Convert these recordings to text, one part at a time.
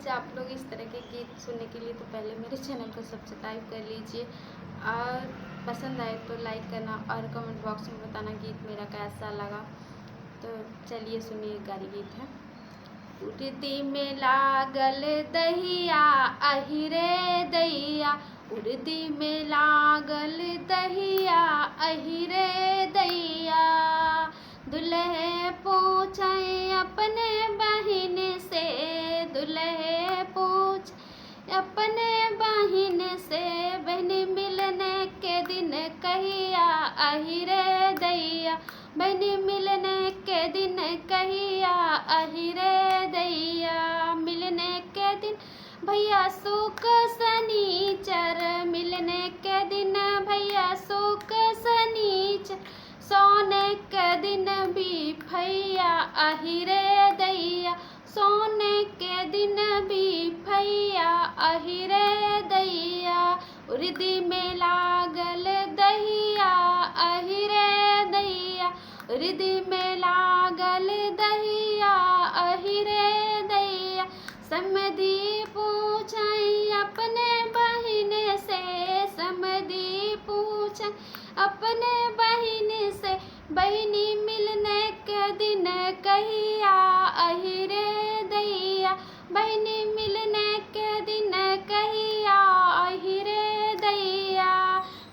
Guys आप लोग इस तरह के गीत सुनने के लिए तो पहले मेरे चैनल को सब्सक्राइब कर लीजिए और पसंद आए तो लाइक करना और कमेंट बॉक्स में बताना गीत मेरा कैसा लगा। तो चलिए सुनिए गारी गीत है। उड़दी में लागल दहिया अहि रे दैया, उड़दी में लागल दहिया अहि रे दैया। दुल्हे पूछे अपने बहिन से, दुल्हे पूछ अपने बहिन से, बहन मिलने के दिन कहिया अहि रे दैया, बहन मिलने के दिन कहिया अहि रे दैया। मिलने के दिन भैया सुख शनिचर, मिलने के दिन भैया सुख शनिचर, सोने के दिन भी भैया अहि रे दैया, सोने के दिन भी भैया अहि रे दैया। उड़दी में लागल दहिया अहि रे दैया, उड़दी में लागल दहिया अहि रे दैया। समधी पूछे अपने बहिन से, समधी पूछे अपने बहिन से, बहिनी मिलने के दिन कहिया अहि रे दैया, बहिनी मिलने के दिन कहिया अहि रे दैया।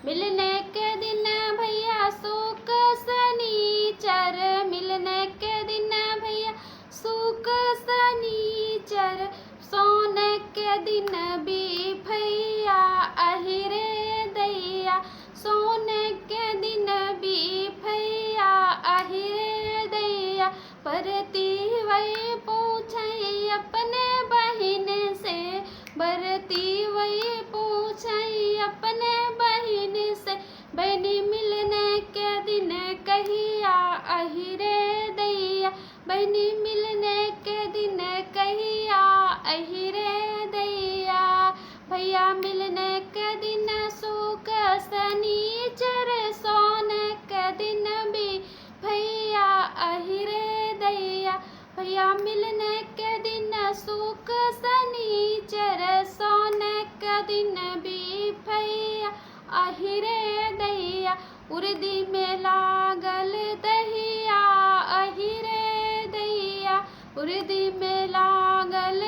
मिलने के दिन भैया सुख शनिचर, मिलने के दिन भैया सुख शनिचर, सोने के दिन भी भैया अहि रे दैया, सोने के दिन भी भैया अहि रे दैया। परती वही पूछे अपने बहिन से, बरती वही पूछे अपने बहिन से, बहनी मिलने के दिन कहिया अहि रे दैया, बहनी मिलने के दिन कहिया अहि रे दैया। भैया मिलने के दिन सुख शनिचर, सोने के दिन भी भैया अहि रे दैया, भैया मिलने के दिन सुख शनिचर, सोने के दिन भी भैया अहि रे दैया। उड़दी में लागल दहिया अहि रे दैया, उड़दी में लागल